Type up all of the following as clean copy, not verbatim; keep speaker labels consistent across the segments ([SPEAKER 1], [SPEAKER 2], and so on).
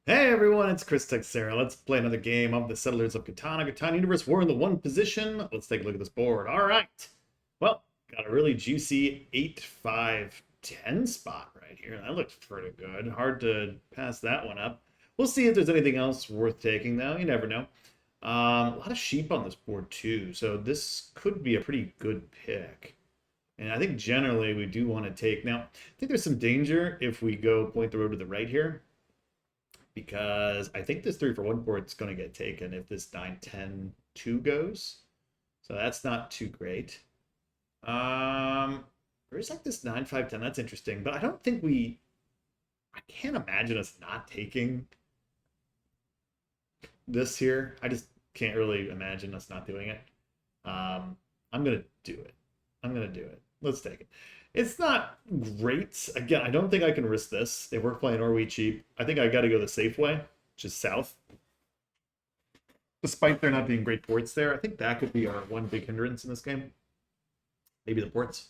[SPEAKER 1] Hey everyone, it's Chris Texera. Let's play another game of the Settlers of Catan. Catan Universe. We're in the one position. Let's take a look at this board. All right. Well, got a really juicy 8-5-10 spot right here. That looks pretty good. Hard to pass that one up. We'll see if there's anything else worth taking, though. You never know. A lot of sheep on this board, too. So this could be a pretty good pick. And I think generally we do want to take. Now, I think there's some danger if we go point the road to the right here because I think this 3-for-1 board's going to get taken if this 9-10-2 goes. So that's not too great. There's like this 9-5-10. That's interesting, but I don't think I can't imagine us not taking this here. I just can't really imagine us not doing it. I'm going to do it. I'm going to do it. Let's take it. It's not great. Again, I don't think I can risk this. If we're playing Or We Cheap, I think I got to go the safe way, which is south. Despite there not being great ports there, I think that could be our one big hindrance in this game. Maybe the ports.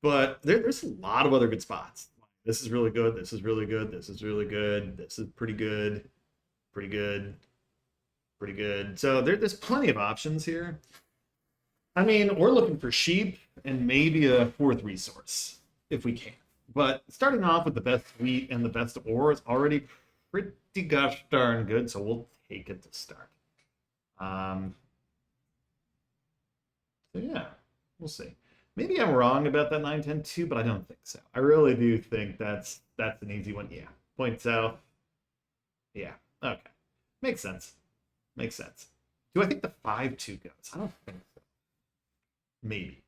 [SPEAKER 1] But there's a lot of other good spots. This is really good. This is really good. This is really good. This is pretty good. Pretty good. Pretty good. So there's plenty of options here. I mean, we're looking for sheep and maybe a fourth resource if we can. But starting off with the best wheat and the best ore is already pretty gosh darn good, so we'll take it to start. So yeah, we'll see. Maybe I'm wrong about that 9-10-2, but I don't think so. I really do think that's an easy one. Yeah, point south. Yeah, okay. Makes sense. Makes sense. Do I think the 5-2 goes? I don't think so. Maybe.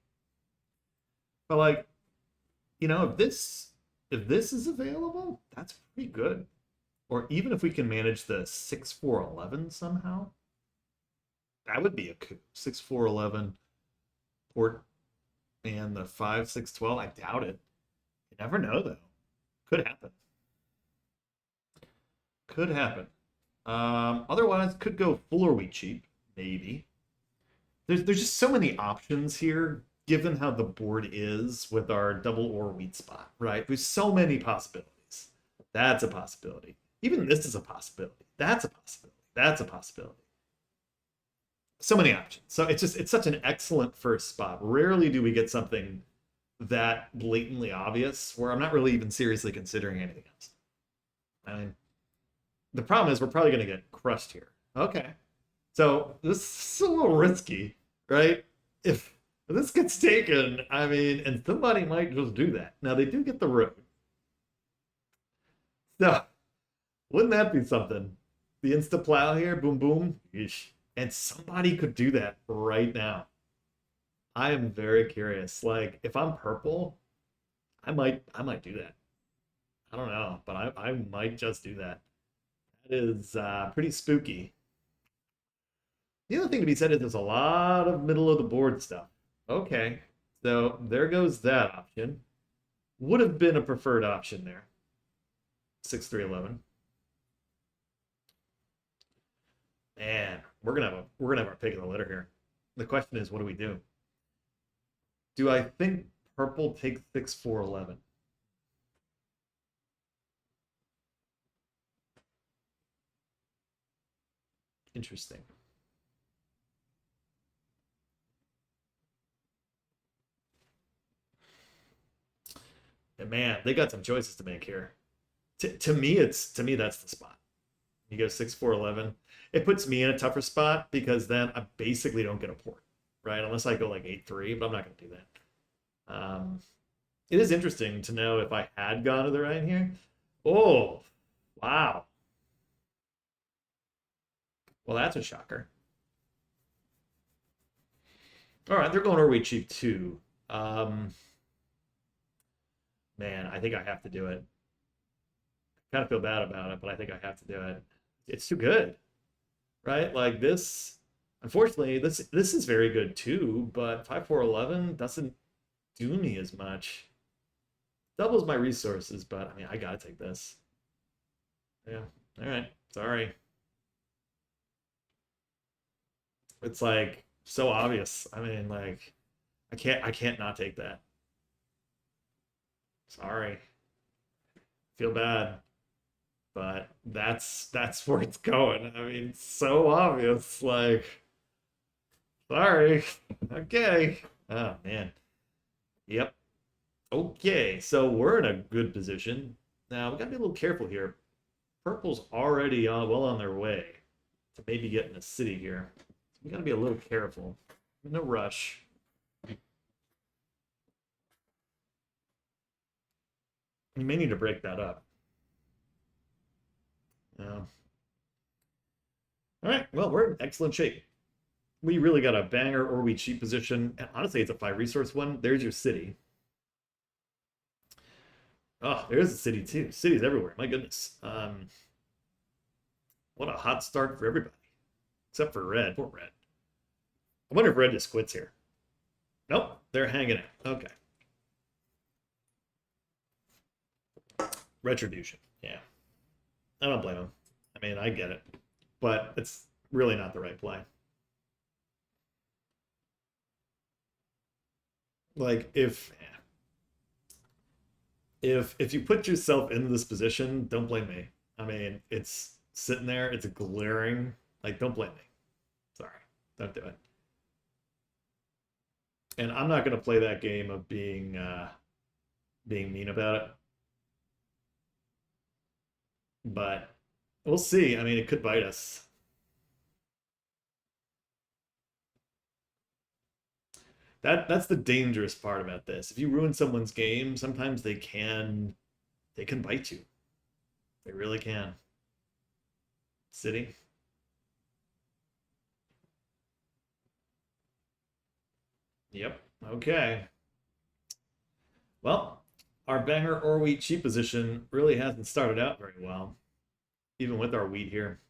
[SPEAKER 1] But like, if this is available, that's pretty good. Or even if we can manage the 6-4-11 somehow, that would be a coup. 6-4-11 port and the 5-6-12. I doubt it. You never know though. Could happen. Could happen. Otherwise, could go full or wheat cheap, maybe. There's just so many options here, given how the board is with our double or wheat spot, right? There's so many possibilities. That's a possibility. Even this is a possibility. That's a possibility. That's a possibility. So many options. So it's such an excellent first spot. Rarely do we get something that blatantly obvious where I'm not really even seriously considering anything else. I mean, the problem is we're probably going to get crushed here. Okay. So this is a little risky, right? If this gets taken, I mean, and somebody might just do that. Now they do get the road. So wouldn't that be something? The insta plow here, boom boom. Yeesh. And somebody could do that right now. I am very curious. Like if I'm purple, I might do that. I don't know, but I might just do that. That is pretty spooky. The other thing to be said is there's a lot of middle of the board stuff. Okay, so there goes that option. Would have been a preferred option there. 6-3-11. Man, we're gonna have our pick of the litter here. The question is, what do we do? Do I think purple takes 6-4-11? Interesting. And man, they got some choices to make here. To me that's the spot. You go 6-4-11. It puts me in a tougher spot because then I basically don't get a port, right? Unless I go like 8-3, but I'm not going to do that. It is interesting to know if I had gone to the right here. Oh, wow. Well, that's a shocker. All right, they're going our way cheap too. Um, Man, I think I have to do it. Kind of feel bad about it, but I think I have to do it. It's too good, right? Like this. Unfortunately, this is very good too, but 5-4-11 doesn't do me as much. Doubles my resources, but I mean, I gotta take this. Yeah. All right. Sorry. It's like so obvious. I mean, like, I can't not take that. Sorry. Feel bad, but but that's where it's going. I mean, so obvious. Like, sorry. Okay. Oh man. Yep. Okay. So we're in a good position. Now we gotta be a little careful here. Purple's already well on their way to maybe getting a city here. We gotta be a little careful. No rush. We may need to break that up. Yeah. All right. Well, we're in excellent shape. We really got a banger or we cheat position. And honestly, it's a 5 resource one. There's your city. Oh, there's a city too. Cities everywhere. My goodness. What a hot start for everybody. Except for red. Poor red. I wonder if red just quits here. Nope. They're hanging out. Okay. Retribution. Yeah. I don't blame them. I mean, I get it. But it's really not the right play. Like if you put yourself in this position, don't blame me. I mean, it's sitting there, it's glaring. Like, don't blame me. Sorry, don't do it. And I'm not gonna play that game of being mean about it. But we'll see. I mean, it could bite us. That's the dangerous part about this. If you ruin someone's game, sometimes they can bite you. They really can. City. Yep. Okay. Well, our banger or wheat cheap position really hasn't started out very well, even with our wheat here.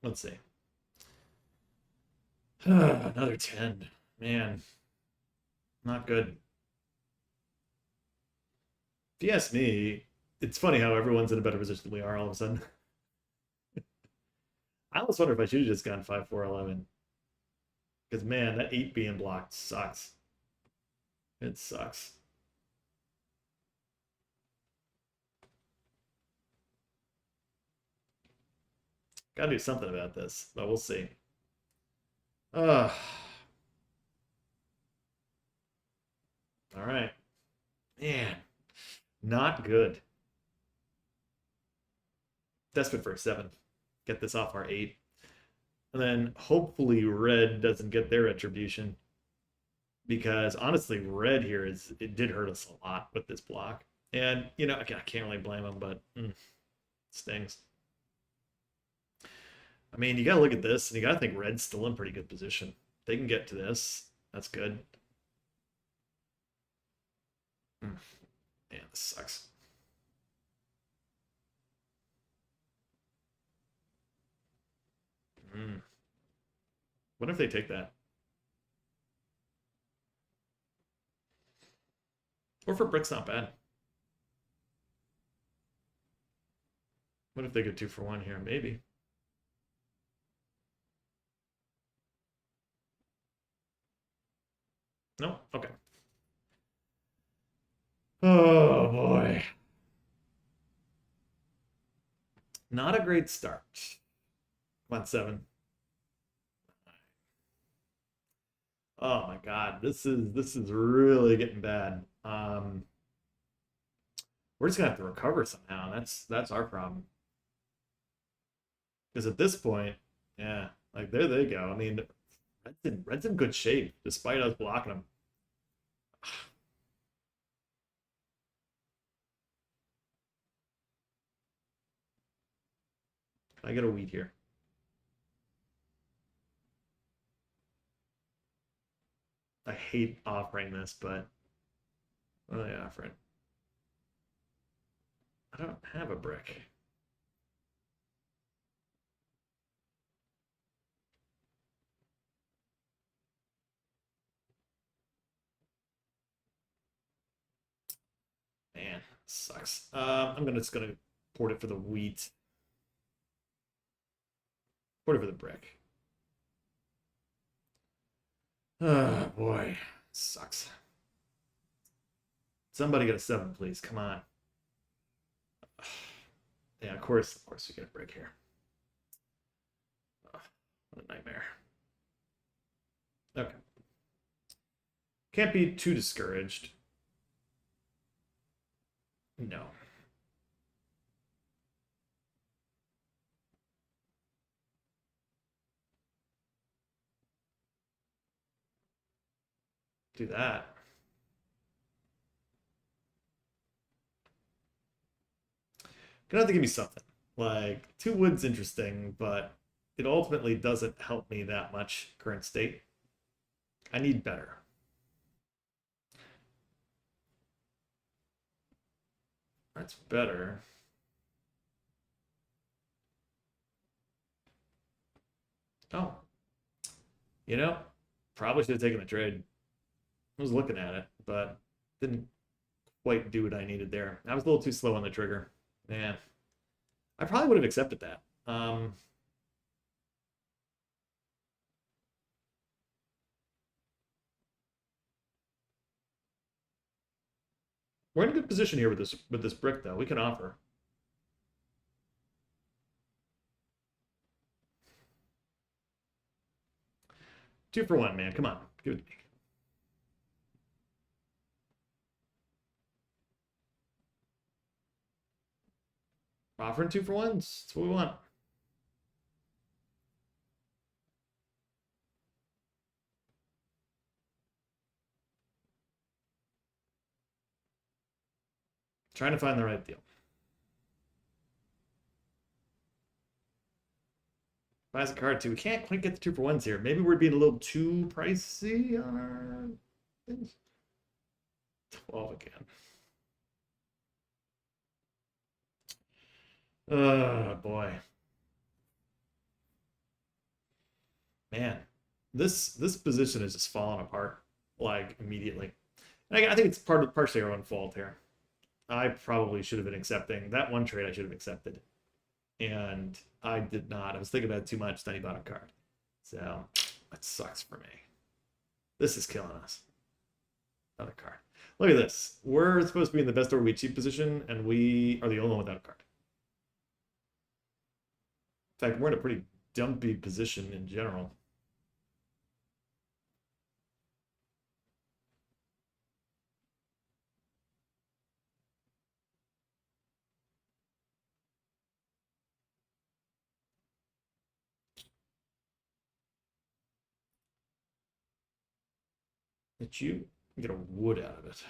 [SPEAKER 1] Let's see. Another 10. Man, not good. If you ask me, it's funny how everyone's in a better position than we are all of a sudden. I almost wonder if I should have just gone 5-4-11. Because, man, that 8 being blocked sucks. It sucks. Gotta do something about this, but we'll see. Ugh. All right. Man, not good. Desperate for a 7. Get this off our 8. And then hopefully red doesn't get their retribution. Because honestly, red here it did hurt us a lot with this block. And, I can't really blame them, but stings. I mean, you got to look at this, and you got to think red's still in pretty good position. They can get to this. That's good. Man, this sucks. What if they take that? Or for brick's not bad. What if they get 2 for 1 here? Maybe. No? Okay. Oh boy. Not a great start. Come on, 7. Oh my God, this is really getting bad. We're just gonna have to recover somehow. That's our problem. Because at this point, yeah, like there they go. I mean, Red's in good shape despite us blocking them. I get a wheat here. I hate offering this, but what are they offering? I don't have a brick. Man, sucks. Just gonna port it for the wheat. Port it for the brick. Oh boy, sucks. Somebody get a 7, please. Come on. Yeah, of course we get a brick here. Oh, what a nightmare. Okay. Can't be too discouraged. No. Do that. Gonna have to give me something. Like, 2 wood's interesting, but it ultimately doesn't help me that much current state. I need better. That's better. Oh, you know, probably should have taken the trade. I was looking at it, but didn't quite do what I needed there. I was a little too slow on the trigger. Man, I probably would have accepted that. We're in a good position here with this brick, though. We can offer. Two for one, man. Come on, give it to me. Offering 2 for 1s. That's what we want. Trying to find the right deal. Buys a card too. We can't quite get the 2 for 1s here. Maybe we're being a little too pricey on our things. 12 again. Oh boy. Man, this position is just falling apart like immediately. And I think it's partially our own fault here. I probably should have been accepting that one trade. I should have accepted, and I did not. I was thinking about it too much. Then he bought a card, so that sucks for me. This is killing us. Another card. Look at this. We're supposed to be in the best or we cheap position, and we are the only one without a card. In fact, we're in a pretty dumpy position in general. That you get a wood out of it.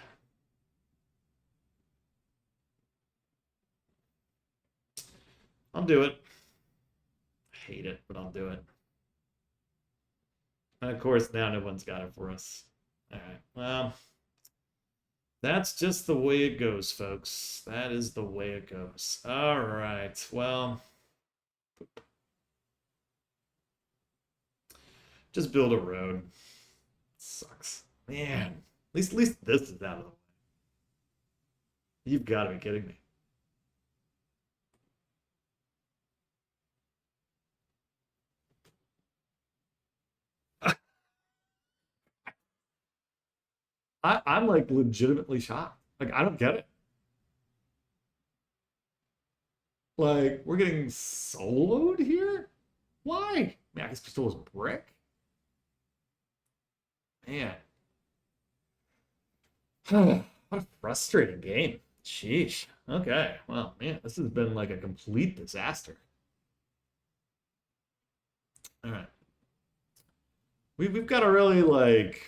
[SPEAKER 1] I'll do it. I hate it, but I'll do it. And of course, now no one's got it for us. All right. Well, that's just the way it goes, folks. That is the way it goes. All right. Well, just build a road. Sucks. Man. At least this is out of the way. You've got to be kidding me. I'm like legitimately shocked. Like, I don't get it. Like, we're getting soloed here? Why? I mean, I guess Pistole's brick. Man. What a frustrating game. Sheesh. Okay. Well, man, this has been like a complete disaster. All right. We've got to really like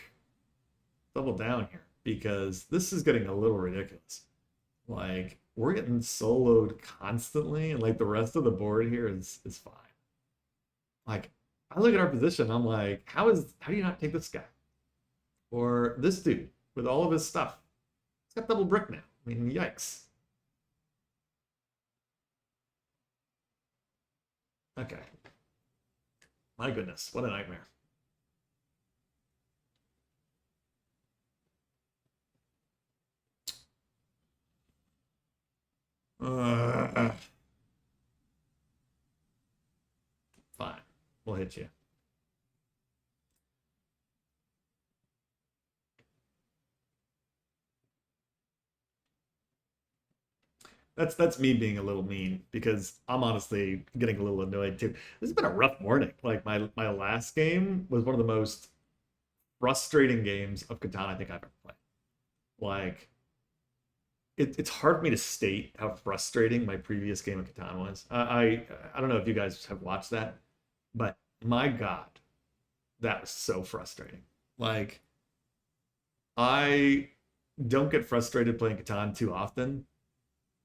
[SPEAKER 1] double down here because this is getting a little ridiculous. Like, we're getting soloed constantly, and like the rest of the board here is fine. Like, I look at our position, I'm like, how do you not take this guy? Or this dude with all of his stuff? He's got double brick now. I mean, yikes. Okay. My goodness, what a nightmare. Uh, Fine. We'll hit you. That's me being a little mean because I'm honestly getting a little annoyed too. This has been a rough morning. Like my last game was one of the most frustrating games of Catan I think I've ever played. Like it's hard for me to state how frustrating my previous game of Catan was. I don't know if you guys have watched that, but my God, that was so frustrating. Like I don't get frustrated playing Catan too often,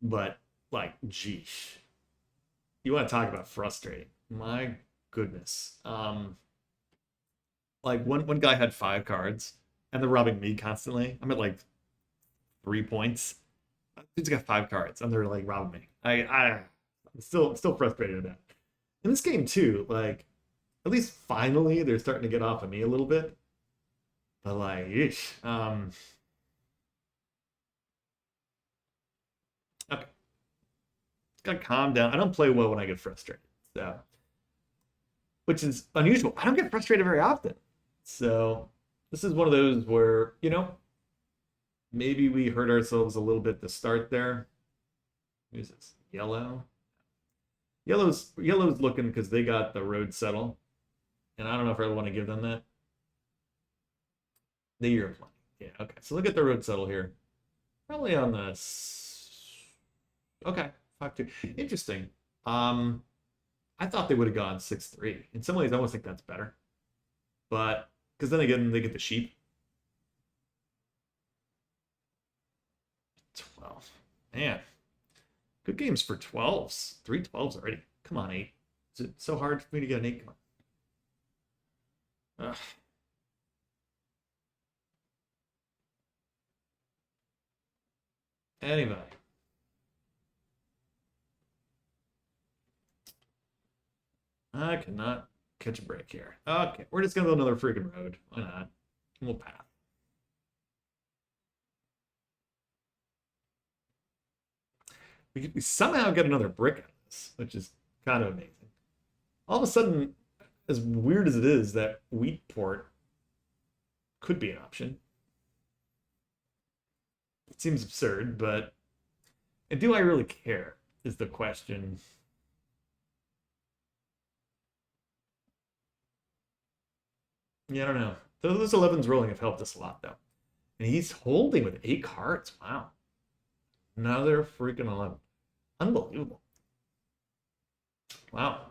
[SPEAKER 1] but like, geesh, you want to talk about frustrating? My goodness. Like one guy had 5 cards, and they're robbing me constantly. I'm at like 3 points. Dude's got 5 cards, and they're like robbing me. I'm still frustrated with that. In this game too, like at least finally they're starting to get off of me a little bit. But like, eesh, okay, gotta calm down. I don't play well when I get frustrated, so which is unusual. I don't get frustrated very often, so this is one of those where maybe we hurt ourselves a little bit to start there. Who's this? Yellow. Yellow's looking because they got the road settle, and I don't know if I want to give them that. The year of plenty. Yeah. Okay. So look at the road settle here. Probably on the okay 5-2. Interesting. Um, I thought they would have gone 6-3. In some ways, I almost think that's better. But because then again, they get the sheep. 12. Man, good games for 12s. 3 12s already. Come on, 8. Is it so hard for me to get an 8? Come on. Ugh. Anyway. I cannot catch a break here. Okay, we're just gonna go another freaking road. Why not? We'll path. We somehow get another brick out of this, which is kind of amazing. All of a sudden, as weird as it is, that wheat port could be an option. It seems absurd, but and do I really care? Is the question. Yeah, I don't know. Those 11s rolling have helped us a lot, though. And he's holding with 8 cards. Wow. Another freaking 11. Unbelievable. Wow.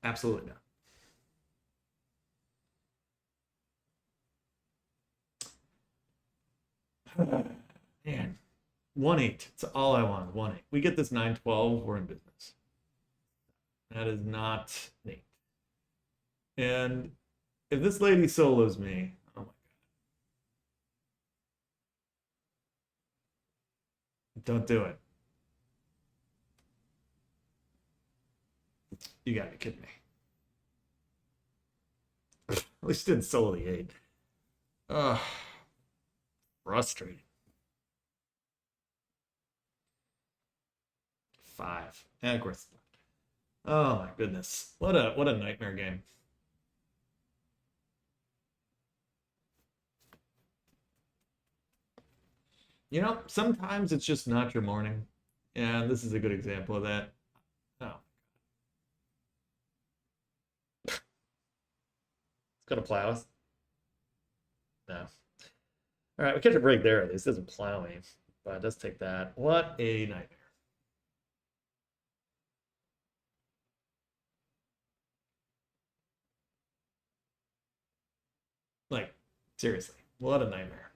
[SPEAKER 1] Absolutely not. Man, 1-8. It's all I want. 1-8. We get this 9-12. We're in business. That is not neat. And if this lady solos me, oh my God, don't do it. You gotta be kidding me. At least didn't solo the 8. Ugh, frustrating. 5. And of course. Oh my goodness. What a nightmare game. Sometimes it's just not your morning. And this is a good example of that. Oh, it's gonna plow us. No. All right, we catch a break there. At least it doesn't plow me, but it does take that. What a nightmare. Like, seriously, what a nightmare.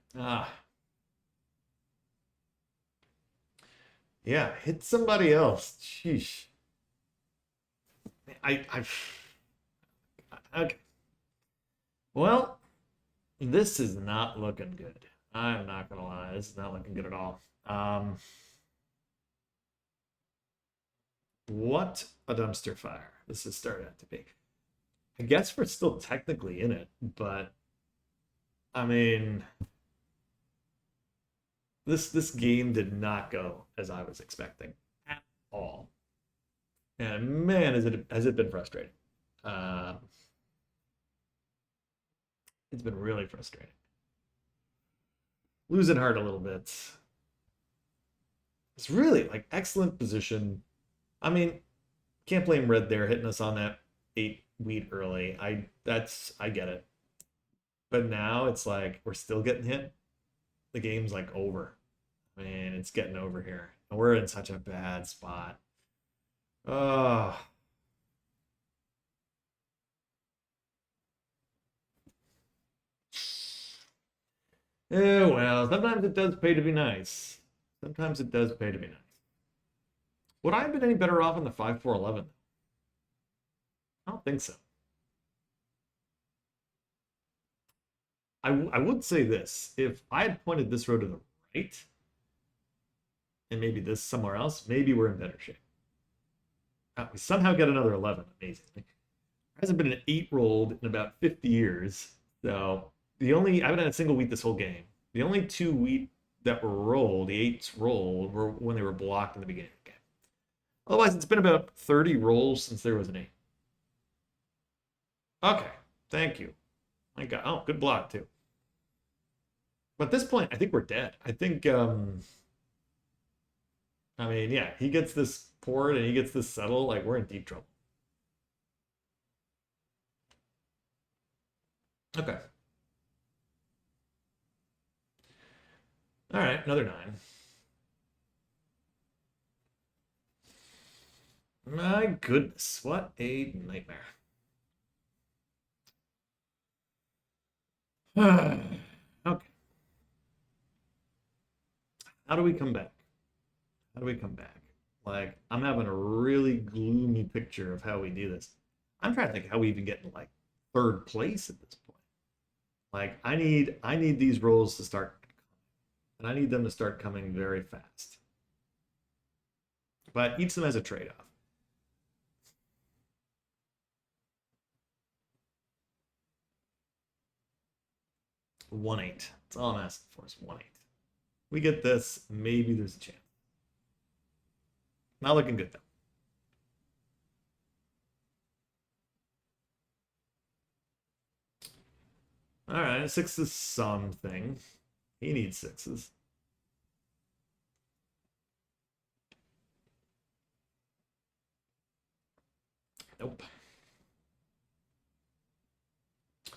[SPEAKER 1] Yeah, hit somebody else. Sheesh. I okay. Well, this is not looking good. I'm not gonna lie, this is not looking good at all. What a dumpster fire this has started out to be. I guess we're still technically in it, but I mean, this game did not go as I was expecting at all. And man, has it been frustrating. Um, it's been really frustrating. losing heart a little bit. It's really like excellent position. I mean, can't blame red there hitting us on that 8 wheat early. I get it. But now it's like we're still getting hit. The game's like over. Man, it's getting over here. And we're in such a bad spot. Oh, yeah, well, sometimes it does pay to be nice. Sometimes it does pay to be nice. Would I have been any better off in the 5-4-11? I don't think so. I would say this. If I had pointed this row to the right, and maybe this somewhere else, maybe we're in better shape. We somehow get another 11, amazingly. There hasn't been an 8 rolled in about 50 years. So I haven't had a single wheat this whole game. The only 2 wheat that were rolled, the 8s rolled, were when they were blocked in the beginning of the game. Otherwise, it's been about 30 rolls since there was an 8. Okay, thank you. My God. Oh, good block too. But at this point, I think we're dead. I mean, yeah, he gets this port and he gets this settle, like we're in deep trouble. Okay. All right, another 9. My goodness, what a nightmare. Okay. How do we come back? How do we come back? Like, I'm having a really gloomy picture of how we do this. I'm trying to think how we even get in like third place at this point. Like, I need these rolls to start, and I need them to start coming very fast. But each of them has a trade-off. 1-8. That's all I'm asking for is 1-8. We get this, maybe there's a chance. Not looking good though. All right, 6 is something. He needs 6s. Nope. I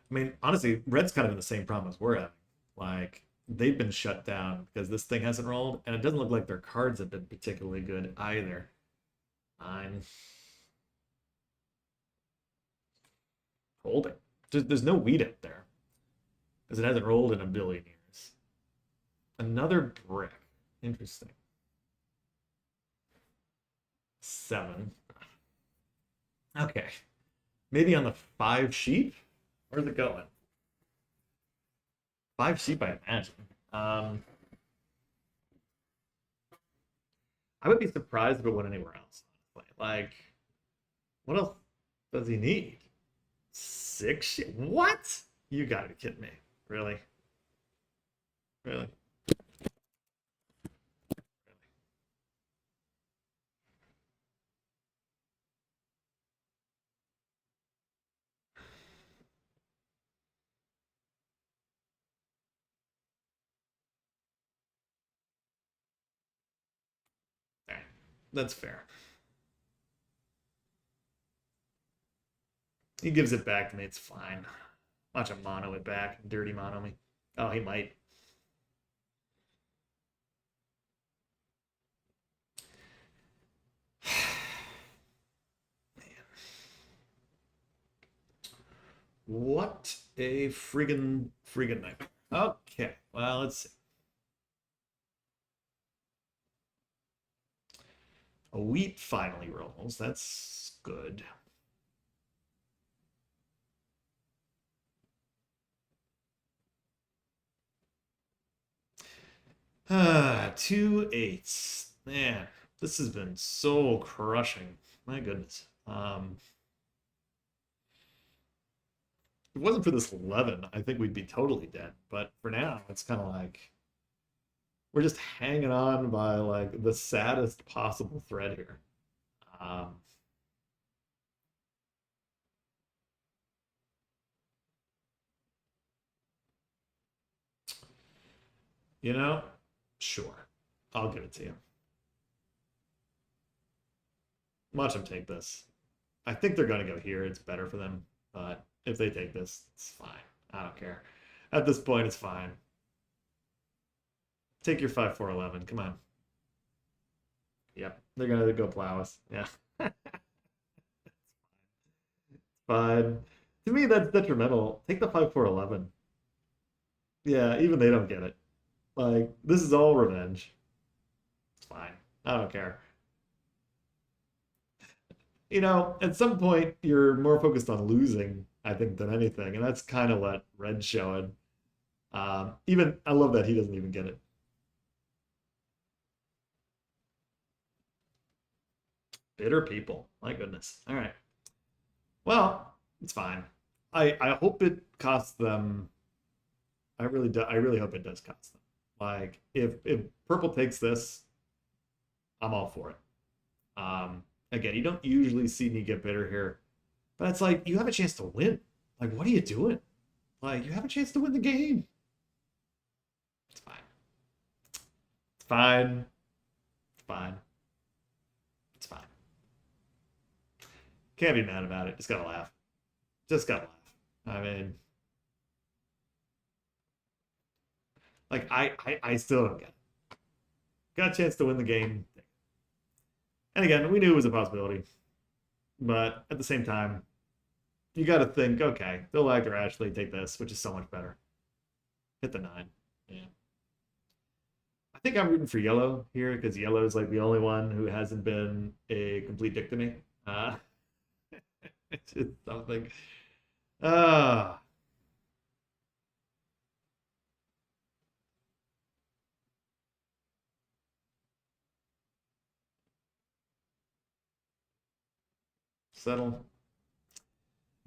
[SPEAKER 1] mean, honestly, Red's kind of in the same problem as we're having. Like, they've been shut down because this thing hasn't rolled, and it doesn't look like their cards have been particularly good either. I'm holding. There's no wheat out there because it hasn't rolled in a billion years. Another brick. Interesting. 7. Okay. Maybe on the 5 sheep? Where's it going? 5 sheep, I imagine. Um, I would be surprised if it went anywhere else, honestly. Like, what else does he need? 6 sheep? What? You gotta be kidding me. Really? Really? Really? That's fair. He gives it back to me. It's fine. Watch him mono it back. Dirty mono me. Oh, he might. What a friggin' nightmare. Okay, well, let's see. A wheat finally rolls. That's good. Ah, 2 8s. Man, this has been so crushing. My goodness. If it wasn't for this 11, I think we'd be totally dead. But for now, it's kind of like we're just hanging on by like the saddest possible thread here. Um, You know? Sure. I'll give it to you. Watch them take this. I think they're going to go here. It's better for them. But if they take this, it's fine. I don't care. At this point, it's fine. Take your 5-4-11. Come on. Yep. They're going to go plow us. Yeah. Fine. To me, that's detrimental. Take the 5-4-11. Yeah, even they don't get it. Like, this is all revenge. It's fine. I don't care. At some point, you're more focused on losing, I think, than anything. And that's kind of what Red's showing. Even, I love that he doesn't even get it. Bitter people. My goodness. All right. Well, it's fine. I hope it costs them. I really do. I really hope it does cost them. Like if purple takes this, I'm all for it. Again, you don't usually see me get bitter here, but it's like you have a chance to win. Like, what are you doing? Like, you have a chance to win the game. It's fine. It's fine. It's fine. It's fine. Can't be mad about it. Just gotta laugh. Just gotta laugh. I mean, like I still don't get it. Got a chance to win the game. And again, we knew it was a possibility. But at the same time, you got to think, okay, they'll act or Ashley take this, which is so much better. Hit the 9. Yeah. I think I'm rooting for yellow here because yellow is like the only one who hasn't been a complete dick to me. It's just something. Uh, Settle.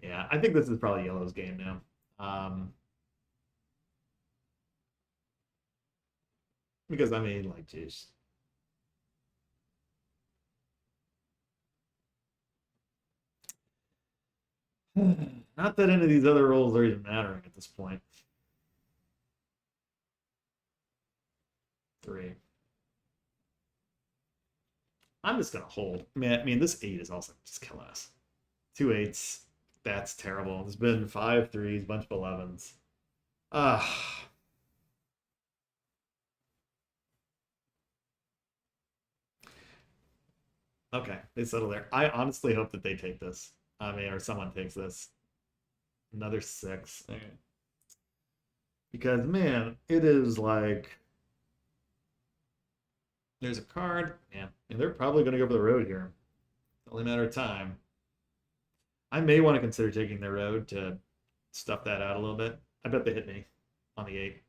[SPEAKER 1] Yeah, I think this is probably yellow's game now. Because I mean, like, geez. Not that any of these other roles are even mattering at this point. 3. I'm just gonna hold. I mean, this 8 is also just killing us. 2 8s. That's terrible. There's been 5 3s, bunch of 11s. Ah, okay. They settle there. I honestly hope that they take this. I mean, or someone takes this. Another 6. Okay. Because man, it is like there's a card, man, and they're probably gonna go for the road here. It's only a matter of time. I may want to consider taking the road to stuff that out a little bit. I bet they hit me on the 8.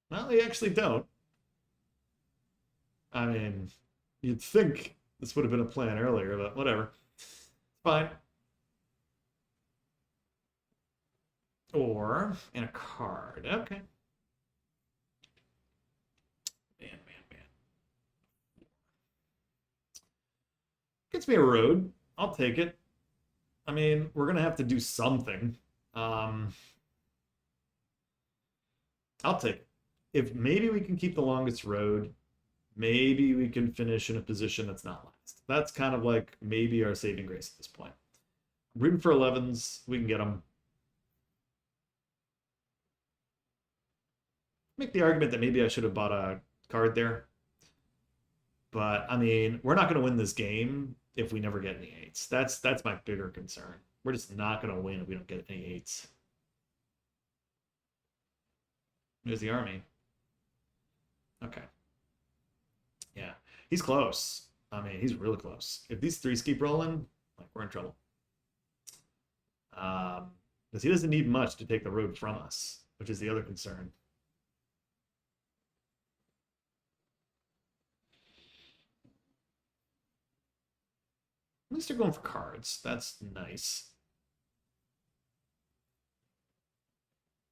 [SPEAKER 1] Well, they actually don't. I mean, you'd think this would have been a plan earlier, but whatever. It's fine. Or in a card. Okay. Man, man, man. Gets me a road. I'll take it. I mean, we're gonna have to do something. Um, I'll take it. If maybe we can keep the longest road, maybe we can finish in a position that's not last. That's kind of like maybe our saving grace at this point. Rooting for 11s, we can get them. Make the argument that maybe I should have bought a card there. But I mean, we're not going to win this game if we never get any 8s. That's my bigger concern. We're just not going to win if we don't get any 8s. There's the army. Okay. Yeah. He's close. I mean, he's really close. If these 3s keep rolling, like we're in trouble. Because he doesn't need much to take the road from us, which is the other concern. At least they're going for cards. That's nice.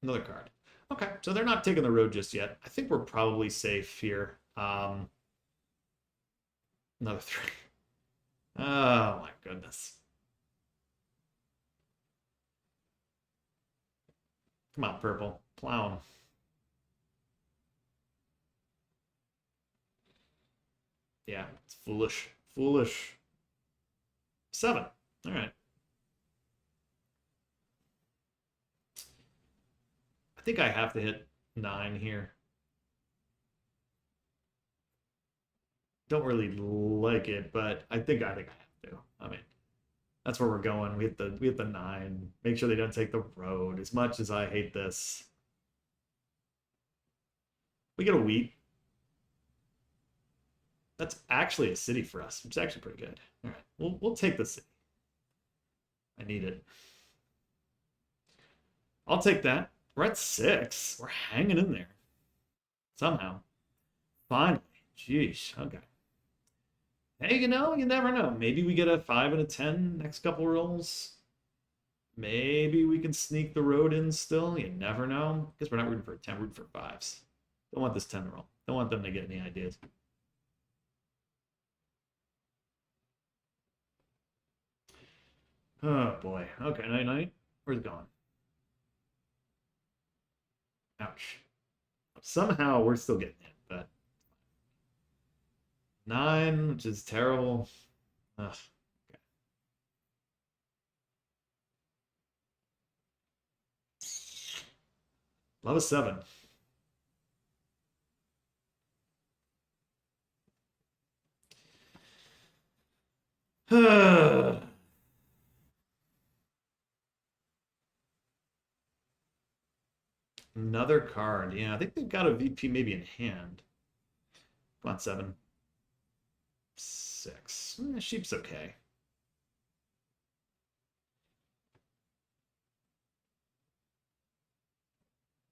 [SPEAKER 1] Another card. Okay, so they're not taking the road just yet. I think we're probably safe here. Another 3. Oh my goodness. Come on, purple. Plow 'em. Yeah, it's foolish. Foolish. 7. All right. I think I have to hit 9 here. Don't really like it, but I think I have to. I mean, that's where we're going. We hit the 9. Make sure they don't take the road. As much as I hate this, we get a wheat. That's actually a city for us, which is actually pretty good. All right, we'll take the city. I need it. I'll take that. We're at 6. We're hanging in there somehow. Finally. Jeez. Okay. Hey, you never know. Maybe we get a 5 and a 10 next couple rolls. Maybe we can sneak the road in still. You never know. Because we're not rooting for a 10, we're rooting for 5s. Don't want this 10 roll. Don't want them to get any ideas. Oh boy. Okay, night night. Where's it going? Ouch. Somehow we're still getting it, but 9, which is terrible. Ugh. Okay. Love a 7. Another card. Yeah, I think they've got a VP maybe in hand. Come on, 7. 6. Sheep's okay.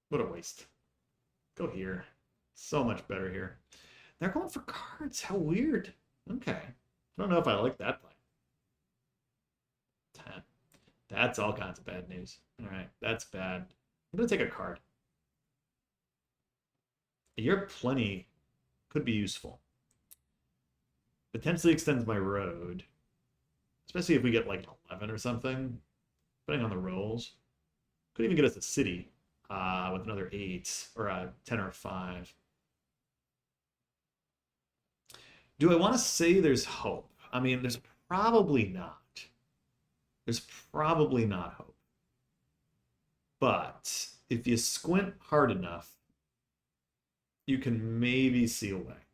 [SPEAKER 1] What a waste. Go here. So much better here. They're going for cards. How weird. Okay. I don't know if I like that play. 10. That's all kinds of bad news. All right, that's bad. I'm going to take a card. Your plenty could be useful. Potentially extends my road. Especially if we get like an 11 or something. Depending on the rolls. Could even get us a city with another 8 or a 10 or a 5. Do I want to say there's hope? I mean, there's probably not. There's probably not hope. But if you squint hard enough, you can maybe see a way.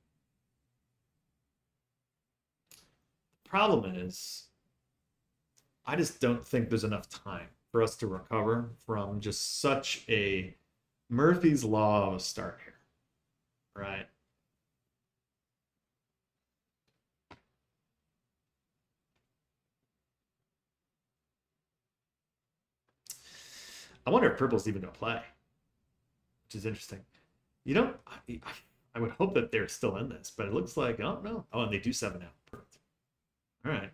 [SPEAKER 1] The problem is, I just don't think there's enough time for us to recover from just such a Murphy's Law of a start here, right? I wonder if purple's even going to play, which is interesting. You know, I would hope that they're still in this, but it looks like, I don't know. Oh, and they do 7 now. Perfect. All right.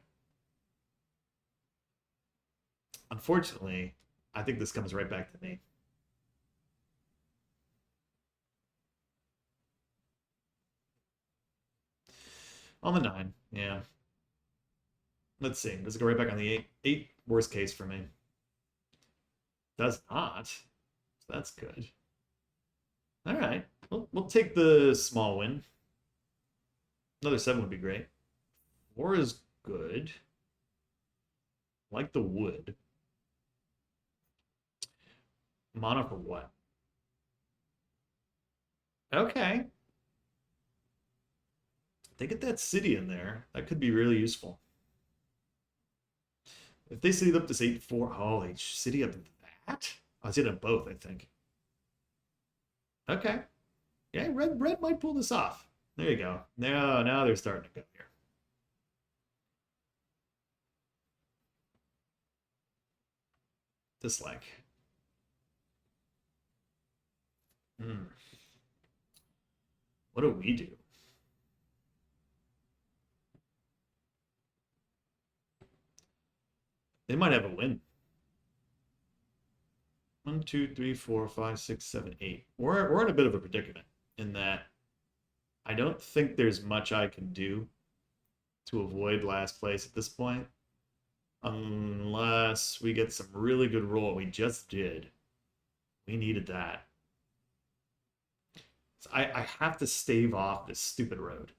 [SPEAKER 1] Unfortunately, I think this comes right back to me. On the 9, yeah. Let's see. Does it go right back on the 8? 8, worst case for me. Does not. So that's good. All right. We'll take the small win. Another 7 would be great. 4 is good. Like the wood. Mono for what? Okay. They get that city in there. That could be really useful. If they city up this 8-4, oh, they city up that? Oh, it's in both, I think. Okay. Yeah, red might pull this off. There you go. Now they're starting to go here. Dislike. Hmm. What do we do? They might have a win. 1, 2, 3, 4, 5, 6, 7, 8. We're in a bit of a predicament in that I don't think there's much I can do to avoid last place at this point. Unless we get some really good roll. We just did. We needed that. So I have to stave off this stupid road.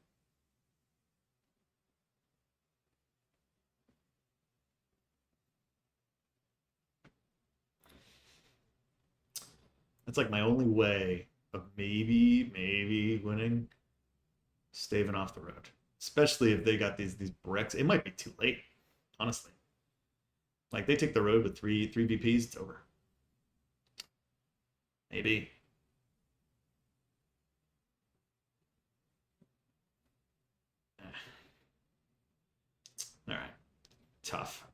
[SPEAKER 1] That's like my only way of maybe winning, staving off the road. Especially if they got these bricks. It might be too late, honestly. Like they take the road with three VPs, it's over. Maybe. All right. Tough.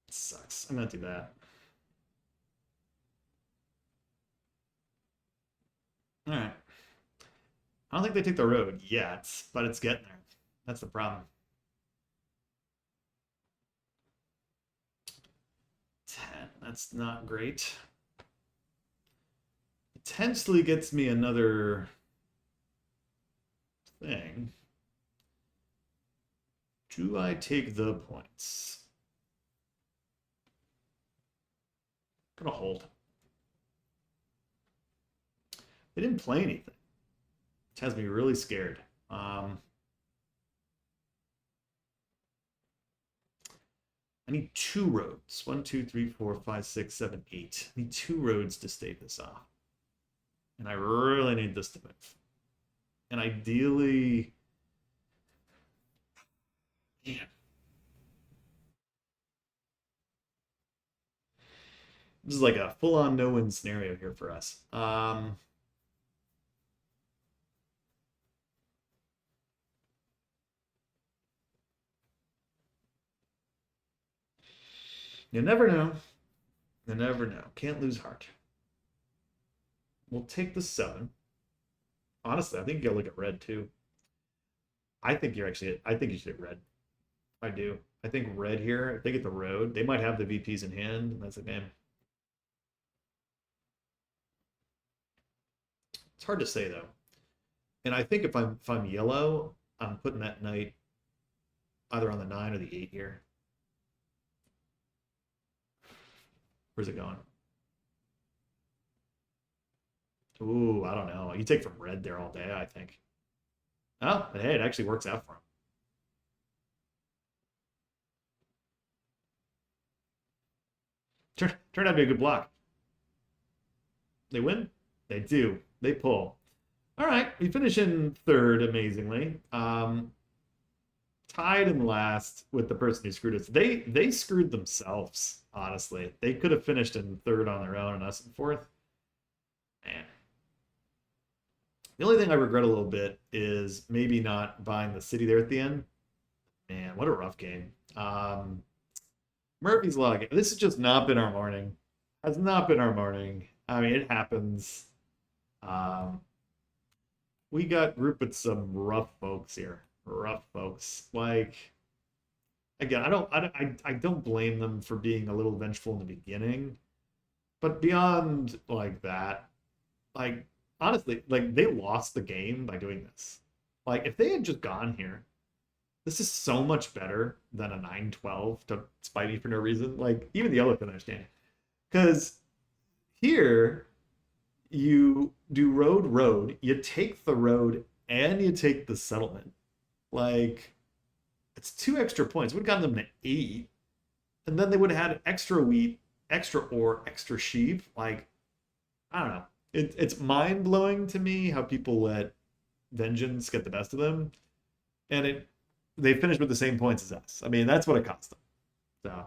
[SPEAKER 1] Sucks. I'm gonna do that. All right. I don't think they take the road yet, but it's getting there. That's the problem. 10. That's not great. Potentially gets me another thing. Do I take the points? I'm gonna hold. They didn't play anything, which has me really scared. I need two roads. 1, 2, 3, 4, 5, 6, 7, 8. I need two roads to stave this off. And I really need this to move. And ideally, man, this is like a full-on no-win scenario here for us. You never know. You never know. Can't lose heart. We'll take the 7. Honestly, I think you gotta look at red too. I think you should hit red. I do. I think red here, if they get the road, they might have the VPs in hand, and that's a game. It's hard to say though. And I think if I'm yellow, I'm putting that knight either on the 9 or the 8 here. Where's it going? Ooh, I don't know. You take from red there all day, I think. Oh, but hey, it actually works out for him. Turned out to be a good block. They win? They do. They pull. All right, we finish in third, amazingly. Tied in last with the person who screwed us. They screwed themselves, honestly. They could have finished in third on their own and us in fourth. Man. The only thing I regret a little bit is maybe not buying the city there at the end. Man, what a rough game. Murphy's Law. This has just not been our morning. Has not been our morning. I mean, it happens. Um, we got grouped with some rough folks here. Rough folks. Like again, I don't blame them for being a little vengeful in the beginning, but beyond like that, like honestly, like they lost the game by doing this. Like if they had just gone here, this is so much better than a 9-12 to spite me for no reason. Like even the yellow can understand. Because here you do road, you take the road and you take the settlement. Like it's 2 extra points. Would have gotten them to 8. And then they would have had extra wheat, extra ore, extra sheep. Like, I don't know. It's mind blowing to me how people let vengeance get the best of them. And they finished with the same points as us. I mean, that's what it cost them. So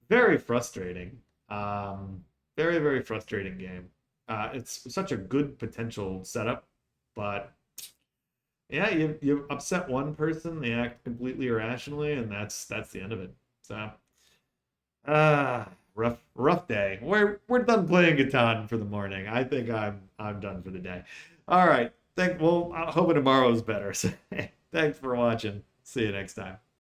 [SPEAKER 1] very frustrating. Very, very frustrating game. It's such a good potential setup, but yeah, you upset one person, they act completely irrationally, and that's the end of it. So rough day. We're done playing Catan for the morning. I think I'm done for the day. All right. I'm hoping tomorrow is better. So thanks for watching. See you next time.